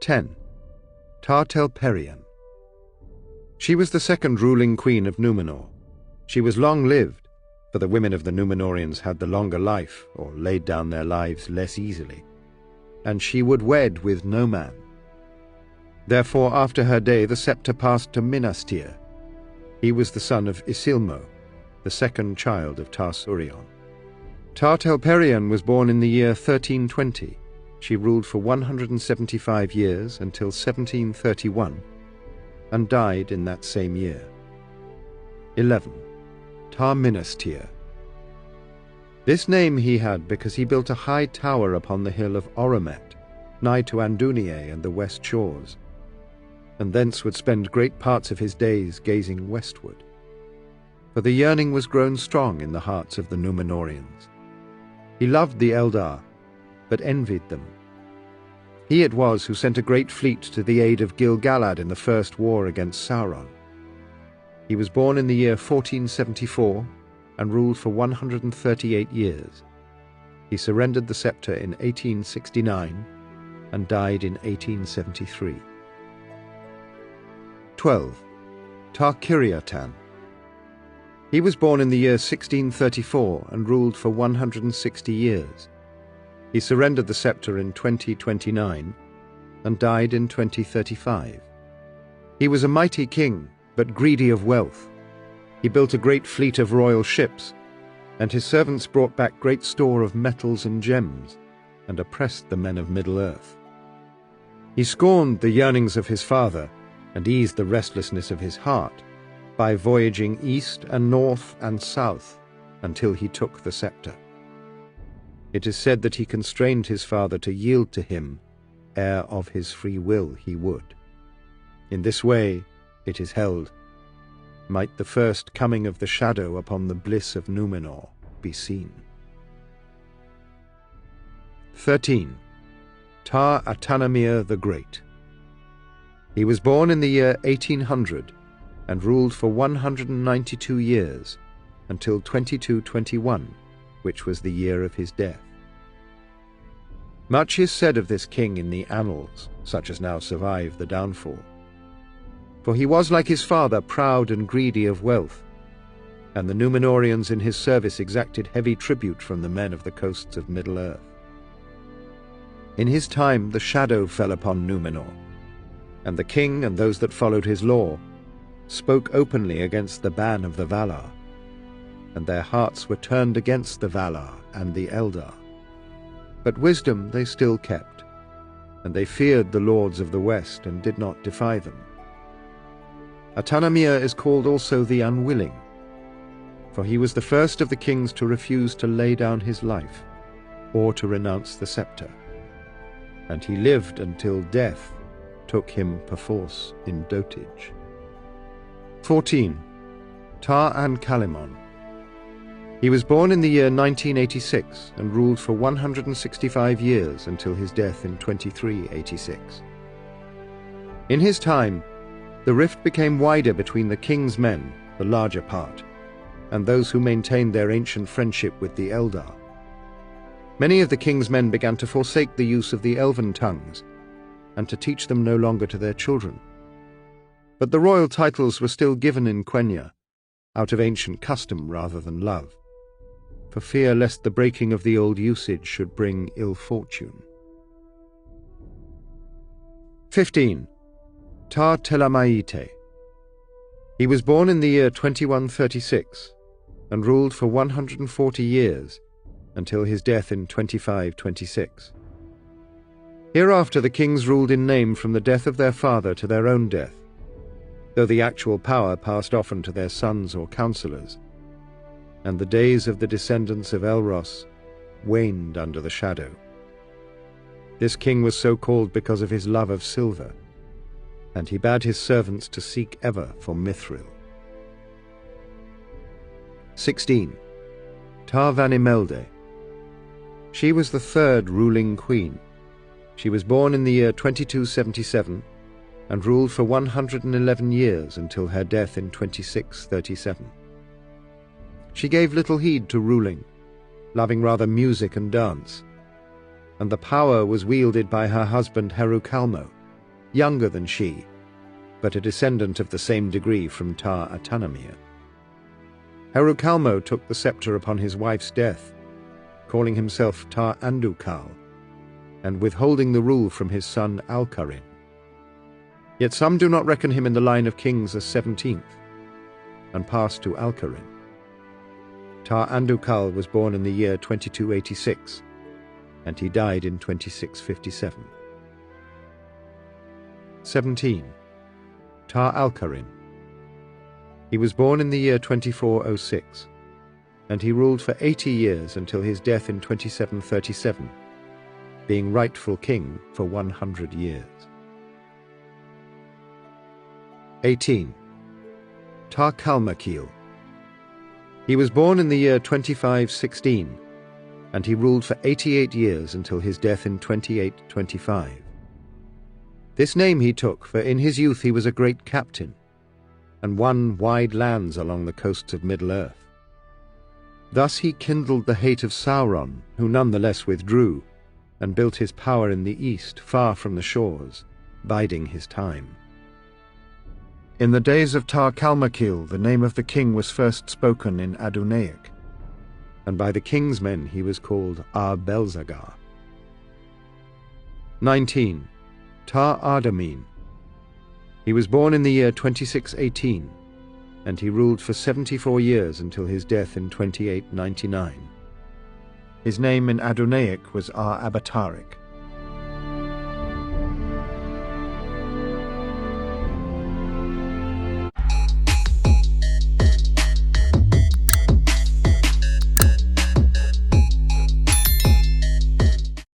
10. Tartelperian. She was the second ruling queen of Numenor. She was long-lived, for the women of the Numenorians had the longer life, or laid down their lives less easily, and she would wed with no man. Therefore after her day the sceptre passed to Minas Tirith. He was the son of Isilmo, the second child of Tar-Surion. Tartelperian was born in the year 1320. She ruled for 175 years until 1731, and died in that same year. 11. Tar-Minas Tirith. This name he had because he built a high tower upon the hill of Oromet, nigh to Anduniae and the west shores, and thence would spend great parts of his days gazing westward. For the yearning was grown strong in the hearts of the Numenorians. He loved the Eldar, but envied them. He it was who sent a great fleet to the aid of Gil-galad in the first war against Sauron. He was born in the year 1474 and ruled for 138 years. He surrendered the sceptre in 1869 and died in 1873. 12. Tar-Kiriatan. He was born in the year 1634 and ruled for 160 years. He surrendered the sceptre in 2029 and died in 2035. He was a mighty king, but greedy of wealth. He built a great fleet of royal ships, and his servants brought back great store of metals and gems, and oppressed the men of Middle-earth. He scorned the yearnings of his father, and eased the restlessness of his heart, by voyaging east and north and south until he took the sceptre. It is said that he constrained his father to yield to him, ere of his free will he would. In this way, it is held, might the first coming of the shadow upon the bliss of Numenor be seen. 13. Tar-Atanamir the Great. He was born in the year 1800 and ruled for 192 years, until 2221, which was the year of his death. Much is said of this king in the annals, such as now survive the downfall. For he was, like his father, proud and greedy of wealth, and the Numenorians in his service exacted heavy tribute from the men of the coasts of Middle-earth. In his time the shadow fell upon Numenor, and the king and those that followed his law spoke openly against the ban of the Valar, and their hearts were turned against the Valar and the Eldar. But wisdom they still kept, and they feared the lords of the West and did not defy them. Atanamir is called also the Unwilling, for he was the first of the kings to refuse to lay down his life, or to renounce the sceptre, and he lived until death took him perforce in dotage. 14. Tar-Ankalimon. He was born in the year 1986 and ruled for 165 years until his death in 2386. In his time, the rift became wider between the king's men, the larger part, and those who maintained their ancient friendship with the Eldar. Many of the king's men began to forsake the use of the elven tongues, and to teach them no longer to their children. But the royal titles were still given in Quenya, out of ancient custom rather than love, for fear lest the breaking of the old usage should bring ill fortune. 15. Tar-Telemaite. He was born in the year 2136 and ruled for 140 years until his death in 2526. Hereafter the kings ruled in name from the death of their father to their own death, though the actual power passed often to their sons or counsellors, and the days of the descendants of Elros waned under the shadow. This king was so called because of his love of silver, and he bade his servants to seek ever for Mithril. 16. Tar-Vanimelde. She was the third ruling queen. She was born in the year 2277 and ruled for 111 years until her death in 2637. She gave little heed to ruling, loving rather music and dance, and the power was wielded by her husband Herukalmo, younger than she, but a descendant of the same degree from Tar Atanamir. Herukalmo took the scepter upon his wife's death, calling himself Tar Andukal, and withholding the rule from his son Alkarin. Yet some do not reckon him in the line of kings as 17th, and pass to Alkarin. Tar Andukal was born in the year 2286, and he died in 2657. 17. Tar Alkarin. He was born in the year 2406, and he ruled for 80 years until his death in 2737, being rightful king for 100 years. 18. Tar Kalmakil. He was born in the year 2516, and he ruled for 88 years until his death in 2825. This name he took, for in his youth he was a great captain, and won wide lands along the coasts of Middle-earth. Thus he kindled the hate of Sauron, who nonetheless withdrew, and built his power in the east, far from the shores, biding his time. In the days of Tar Kalmakil, the name of the king was first spoken in Adunaic, and by the king's men he was called Ar-Belzagar. 19. Tar Ardamin. He was born in the year 2618, and he ruled for 74 years until his death in 2899. His name in Adunaic was Ar-Abataric.